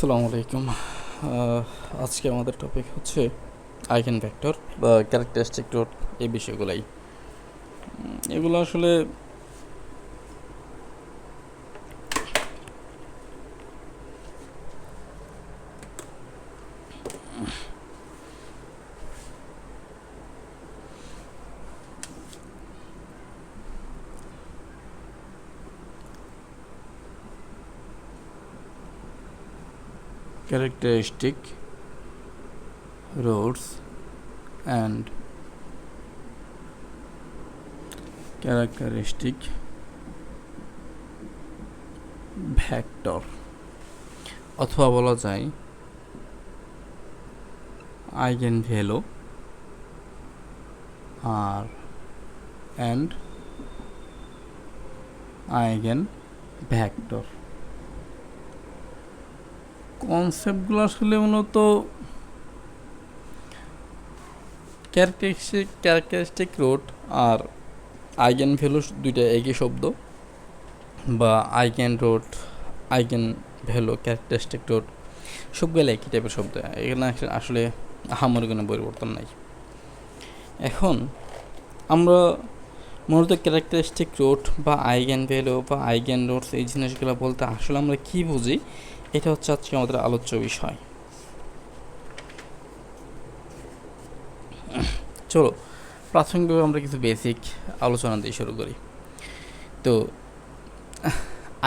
আসসালামু আলাইকুম। আজকে আমাদের টপিক হচ্ছে আইগেন ভেক্টর বা ক্যারেক্টারিস্টিক রুট, এই বিষয়গুলাই। এগুলো আসলে characteristic roots and characteristic vector, অথবা বলা যায় আইগেন ভ্যালু আর অ্যান্ড আইগেন ভেক্টর। কনসেপ্টগুলো আসলে মূলত ক্যারেক্টারিস্টিক রুট আর আইগেন ভ্যালু দুইটা একই শব্দ, বা eigen root, eigen value, characteristic root সবগুলো একই টাইপের শব্দ। এখানে আসলে আহামরি কোনো পরিবর্তন নাই। এখন আমরা মূলত ক্যারেক্টারিস্টিক রুট বা আইগেন ভ্যালু বা আইগেন রুটস এই জিনিসগুলো বলতে আসলে আমরা কী বুঝি, এটা হচ্ছে আজকে আমাদের আলোচ্য বিষয়। চলো প্রাথমিকভাবে আমরা কিছু বেসিক আলোচনা দিয়ে শুরু করি। তো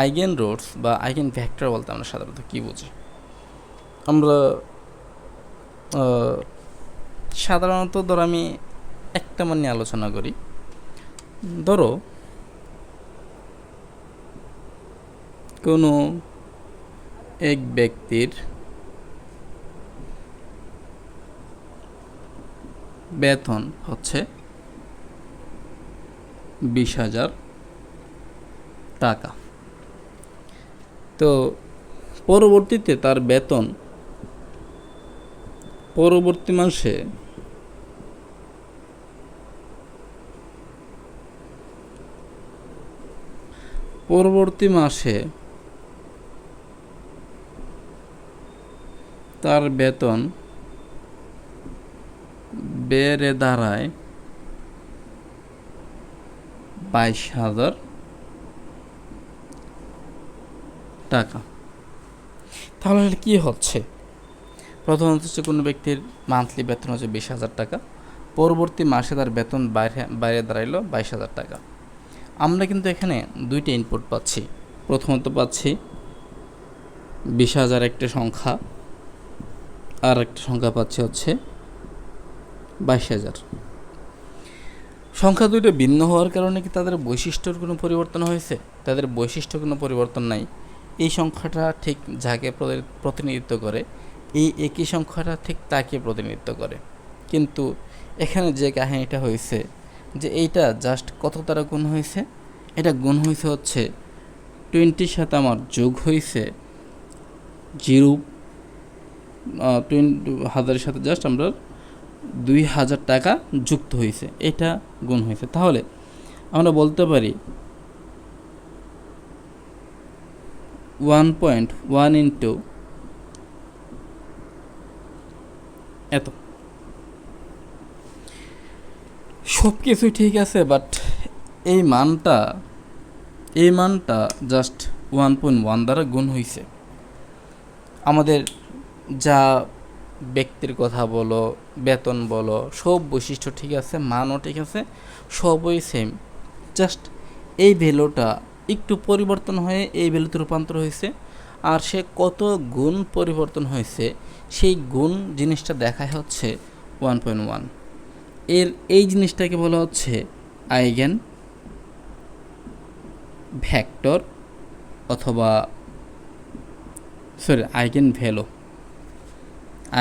আইগেন রুটস বা আইগেন ভেক্টর বলতে আমরা সাধারণত কী বুঝি? আমরা সাধারণত ধরো আমি একটা মান নিয়ে আলোচনা করি। ধরো কোনো এক ব্যক্তির বেতন হচ্ছে 20,000 টাকা। তো পরবর্তীতে তার বেতন পরবর্তী মাসে তার বেতন বেড়ে দাঁড়ায় 22,000 টাকা। তাহলে কি হচ্ছে? প্রথমত হচ্ছে কোনো ব্যক্তির মান্থলি বেতন হচ্ছে 20,000 টাকা, পরবর্তী মাসে তার বেতন বাইরে দাঁড়াইলো 22,000 টাকা। আমরা কিন্তু এখানে দুইটা ইনপুট পাচ্ছি। প্রথমত পাচ্ছি 20,000 একটা সংখ্যা, আর একটা সংখ্যা পাচ্ছি হচ্ছে 22,000। সংখ্যা দুইটা ভিন্ন হওয়ার কারণে কি তাদের বৈশিষ্ট্যর কোনো পরিবর্তন হয়েছে? তাদের বৈশিষ্ট্য কোনো পরিবর্তন নাই। এই সংখ্যাটা ঠিক যাকে প্রতিনিধিত্ব করে, এই একই সংখ্যাটা ঠিক তাকে প্রতিনিধিত্ব করে। কিন্তু এখানে যে কাহিনীটা হয়েছে যে এইটা জাস্ট কত দ্বারা গুণ হয়েছে, এটা গুণ হয়েছে হচ্ছে 20 সাথে আমার যোগ হয়েছে 20,000 সাথে জাস্ট আমরা 2,000 টাকা যুক্ত হয়েছে, এটা গুণ হয়েছে। তাহলে আমরা বলতে পারি 1.1 ইন্টু এত। সব কিছুই ঠিক আছে, বাট এই মানটা জাস্ট 1.1 দ্বারা গুণ হয়েছে। আমাদের যা ব্যক্তির কথা বলো, বেতন বলো, সব বৈশিষ্ট্য ঠিক আছে, মানও ঠিক আছে, সবই সেম। জাস্ট এই ভ্যালুটা একটু পরিবর্তন হয়ে এই ভ্যালুতে রূপান্তর হয়েছে, আর সে কত গুণ পরিবর্তন হয়েছে সেই গুণ জিনিসটা দেখায় হচ্ছে 1.1। এই জিনিসটাকে বলা হচ্ছে আইগেন ভেক্টর অথবা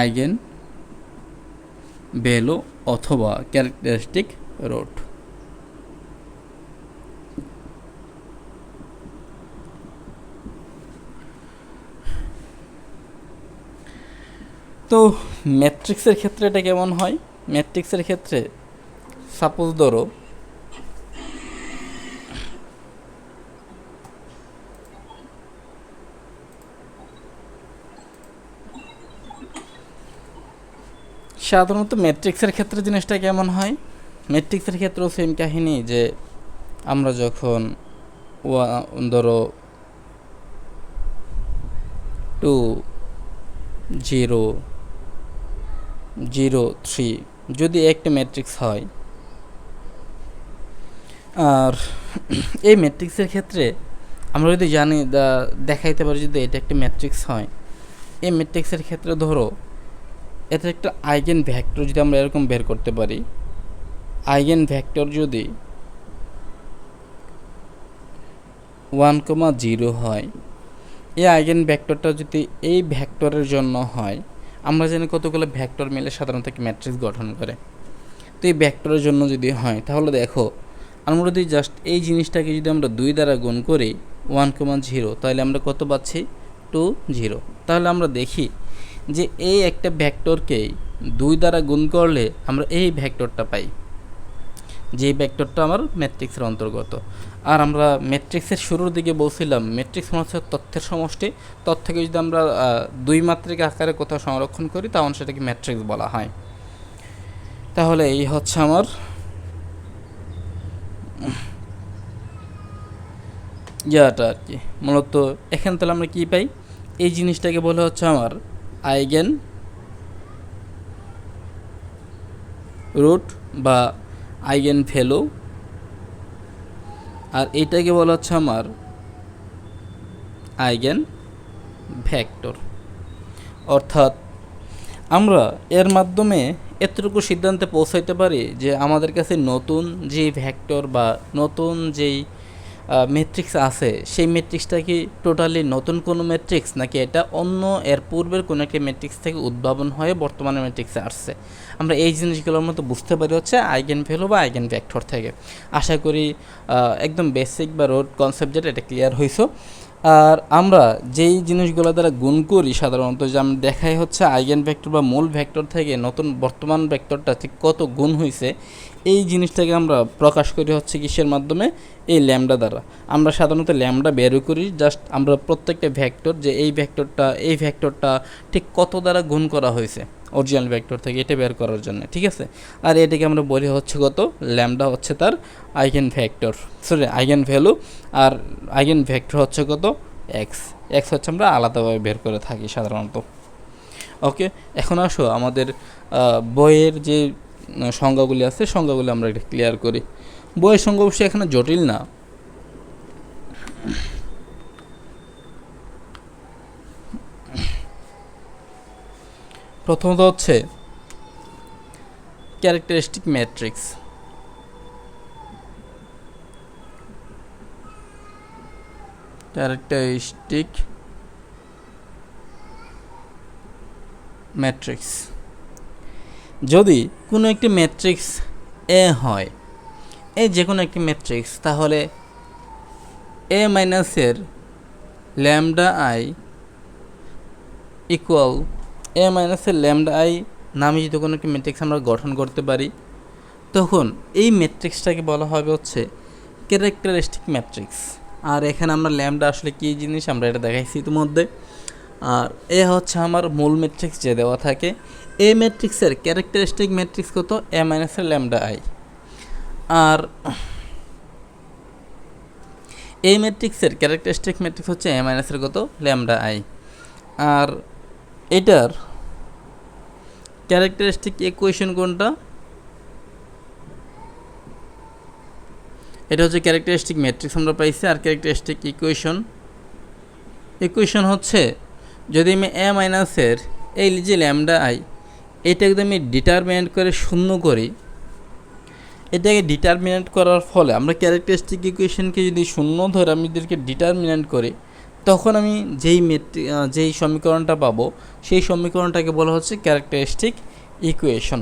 আইগেন ভ্যালু অথবা ক্যারেক্টারিস্টিক রুট। তো ম্যাট্রিক্সের ক্ষেত্রে এটা কেমন হয়? ম্যাট্রিক্সের ক্ষেত্রে সাপোজ ধরো সাধারণত ম্যাট্রিক্সের ক্ষেত্রে জিনিসটা কেমন হয়, ম্যাট্রিক্সের ক্ষেত্রেও সেম কাহিনী, যে আমরা যখন ধরো 2 0 0 3 যদি একটা ম্যাট্রিক্স হয়, আর এই ম্যাট্রিক্সের ক্ষেত্রে আমরা যদি জানি দেখাইতে পারি যদি এটা একটা ম্যাট্রিক্স হয়, এই ম্যাট্রিক্সের ক্ষেত্রে ধরো এটা একটা আইগেন ভেক্টর যদি আমরা এরকম বের করতে পারি, আইগেন ভেক্টর যদি 1, 0 হয়, এই আইগেন ভেক্টরটা যদি এই ভেক্টরের জন্য হয়, আমরা জানি কতগুলো ভেক্টর মিলে সাধারণত একটা ম্যাট্রিক্স গঠন করে। তো এই ভেক্টরের জন্য যদি হয়, তাহলে দেখো আমরা যদি জাস্ট এই জিনিসটাকে যদি আমরা 2 দ্বারা গুণ করি 1, 0, তাহলে আমরা কত পাচ্ছি 2 0। তাহলে আমরা দেখি যে এই একটা ভেক্টরকে 2 দ্বারা গুণ করলে আমরা এই ভেক্টরটা পাই, যে ভেক্টরটা আমার ম্যাট্রিক্সের অন্তর্গত। আর আমরা ম্যাট্রিক্সের শুরুর দিকে বলছিলাম ম্যাট্রিক্স মানে হচ্ছে তথ্যের সমষ্টি, তথ্যকে যদি আমরা 2 মাত্রিক আকারে কোথাও সংরক্ষণ করি তাহলে সেটাকে ম্যাট্রিক্স বলা হয়। তাহলে এই হচ্ছে আমার ইয়াটা আর কি, মূলত এখানে তাহলে আমরা কী পাই, এই জিনিসটাকে বলে হচ্ছে আমার আইগেন রুট বা আইগেন ভ্যালু, আর এইটাকে বলা হচ্ছে আমার আইগেন ভেক্টর। অর্থাৎ আমরা এর মাধ্যমে এতটুকু সিদ্ধান্তে পৌঁছাইতে পারি যে আমাদের কাছে নতুন যেই ভেক্টর বা নতুন যেই ম্যাট্রিক্স আছে, সেই ম্যাট্রিক্সটা কি টোটালি নতুন কোনো ম্যাট্রিক্স, নাকি এটা অন্য এর পূর্বের কোনো একটা ম্যাট্রিক্স থেকে উদ্ভাবন হয়ে বর্তমানে ম্যাট্রিক্সে আসছে। আমরা এই জিনিসগুলোর মতো বুঝতে পারি হচ্ছে আইগেন ভ্যালু বা আইগেন ভেক্টর থেকে। আশা করি একদম বেসিক বা রোড কনসেপ্ট যেটা এটা ক্লিয়ার হইছো। আর আমরা যেই জিনিসগুলো দ্বারা গুণ করি সাধারণত, যে আমরা দেখাই হচ্ছে আইগেন ভেক্টর বা মূল ভেক্টর থেকে নতুন বর্তমান ভেক্টরটা ঠিক কত গুণ হয়েছে, এই জিনিসটাকে আমরা প্রকাশ করি হচ্ছে কিসের মাধ্যমে, এই ল্যামডা দ্বারা। আমরা সাধারণত ল্যামডা বের করি জাস্ট আমরা প্রত্যেকটা ভেক্টর, যে এই ভেক্টরটা ঠিক কত দ্বারা গুণ করা হয়েছে অরিজিনাল ভেক্টর থেকে, এটা বের করার জন্য, ঠিক আছে। আর এটাকে আমরা বলি হচ্ছে কত, ল্যামডা হচ্ছে তার eigen vector, sorry eigen value, আর আইগেন ভেক্টর হচ্ছে কত, এক্স হচ্ছে আমরা আলাদাভাবে বের করে থাকি সাধারণত। ওকে, এখন আসো আমাদের বইয়ের যে সংজ্ঞাগুলি আছে, সংজ্ঞাগুলি আমরা এটা ক্লিয়ার করি। বইয়ের সংজ্ঞা অবশ্যই এখানে জটিল না। প্রথমত হচ্ছে ক্যারেক্টারিস্টিক ম্যাট্রিক্স। ক্যারেক্টারিস্টিক ম্যাট্রিক্স, যদি কোনো একটি ম্যাট্রিক্স এ হয়, এই যে কোনো একটি ম্যাট্রিক্স, তাহলে এ মাইনাসের ল্যামডা আই ইকুয়াল এ মাইনাসের ল্যামডা আই নামে যদি কোনো একটি ম্যাট্রিক্স আমরা গঠন করতে পারি, তখন এই ম্যাট্রিক্সটাকে বলা হবে হচ্ছে ক্যারেক্টারিস্টিক ম্যাট্রিক্স। আর এখানে আমরা ল্যামডা আসলে কী জিনিস আমরা এটা দেখাইছি ইতিমধ্যে। আর এ হচ্ছে আমার মূল ম্যাট্রিক্স যে দেওয়া থাকে, এ ম্যাট্রিক্সের ক্যারেক্টারিস্টিক ম্যাট্রিক্স কত, এ মাইনাসের ল্যামডা আই। আর এই ম্যাট্রিক্সের ক্যারেক্টারিস্টিক ম্যাট্রিক্স হচ্ছে এ মাইনাসের কত, ল্যামডা আই। আর এটার ক্যারেক্টারিস্টিক ইকুয়েশন কোনটা, এটা হচ্ছে ক্যারেক্টারিস্টিক ম্যাট্রিক্স আমরা পাইছি। আর ক্যারেক্টারিস্টিক ইকুয়েশন হচ্ছে, যদি আমি এ মাইনাসের এই যে ল্যামডা আই, এটাকে যদি আমি ডিটারমিনেন্ট করে শূন্য করি, এটাকে ডিটারমিনেন্ট করার ফলে আমরা ক্যারেক্টারিস্টিক ইকুয়েশনকে যদি শূন্য ধরে আমি এদেরকে ডিটারমিনেন্ট করি, তখন আমি যেই সমীকরণটা পাবো সেই সমীকরণটাকে বলা হচ্ছে ক্যারেক্টারিস্টিক ইকুয়েশন।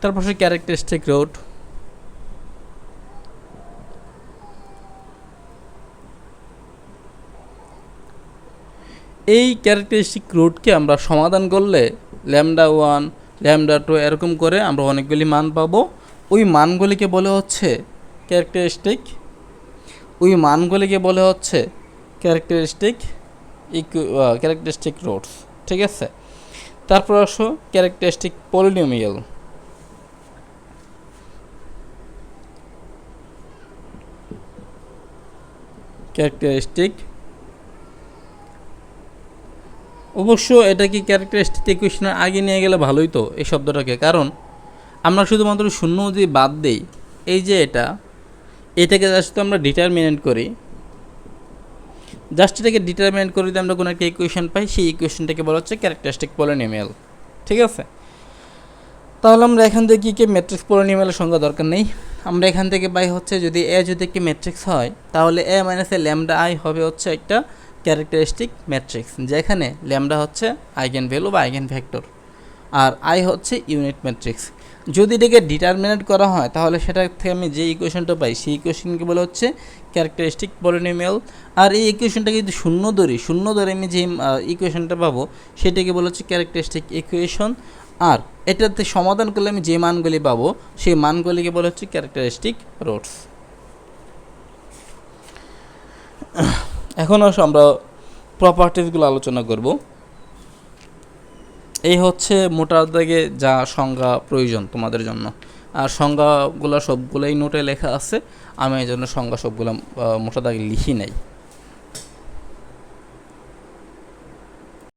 তারপর সে ক্যারেক্টারিস্টিক রুট, এই ক্যারেক্টারিস্টিক রুটকে আমরা সমাধান করলে ল্যামডা 1 ল্যামডা 2 এরকম করে আমরা অনেকগুলি মান পাবো। ওই মানগুলিকে বলে হচ্ছে ক্যারেক্টারিস্টিক রুটস, ঠিক আছে। তারপর আসো ক্যারেক্টারিস্টিক পলিনোমিয়াল। ক্যারেক্টারিস্টিক, অবশ্য এটা কি ক্যারেক্টারিস্টিক ইকুয়েশনের আগে নিয়ে গেলে ভালোই তো এই শব্দটাকে, কারণ আমরা শুধুমাত্র শূন্য যদি বাদ দেই, এই যে এটাকে জাস্ট আমরা ডিটারমিনেন্ট করি, জাস্ট এটাকে ডিটারমিনেন্ট করে যদি আমরা কোনো একটা ইকুয়েশন পাই, সেই ইকুয়েশনটাকে বলা হচ্ছে ক্যারেক্টারিস্টিক পলিনোমিয়াল। ঠিক আছে, তাহলে আমরা এখান থেকে কী কী ম্যাট্রিক্স পলিনোমিয়ালের সংখ্যা দরকার নেই। আমরা এখান থেকে পাই হচ্ছে যদি এ যদি একটি ম্যাট্রিক্স হয়, তাহলে এ মাইনাস এ ল্যামডা আই হবে হচ্ছে একটা ক্যারেক্টারিস্টিক ম্যাট্রিক্স, যেখানে ল্যামডা হচ্ছে আইগেন ভ্যালু বা আইগেন ভেক্টর, আর আই হচ্ছে ইউনিট ম্যাট্রিক্স। যদি এটাকে ডিটারমিনেট করা হয়, তাহলে সেটা থেকে আমি যে ইকুয়েশনটা পাই, সেই ইকুয়েশনকে বলা হচ্ছে ক্যারেক্টারিস্টিক পলিনোমিয়াল। আর এই ইকুয়েশনটাকে যদি শূন্য ধরে আমি যে ইকুয়েশনটা পাবো, সেটাকে বলা হচ্ছে ক্যারেক্টারিস্টিক ইকুয়েশন। আর এটাতে সমাধান করলে আমি যে মানগুলি পাবো, সেই মানগুলিকে বলা হচ্ছে ক্যারেক্টারিস্টিক রুটস। এখন আসো আমরা প্রপার্টিসগুলো আলোচনা করব। এই হচ্ছে মোটা দাগে যা সংজ্ঞা প্রয়োজন তোমাদের জন্য, আর সংজ্ঞাগুলো সবগুলোই নোটে লেখা আছে, আমি এই জন্য সংজ্ঞা সবগুলো মোটা দাগে লিখি নাই।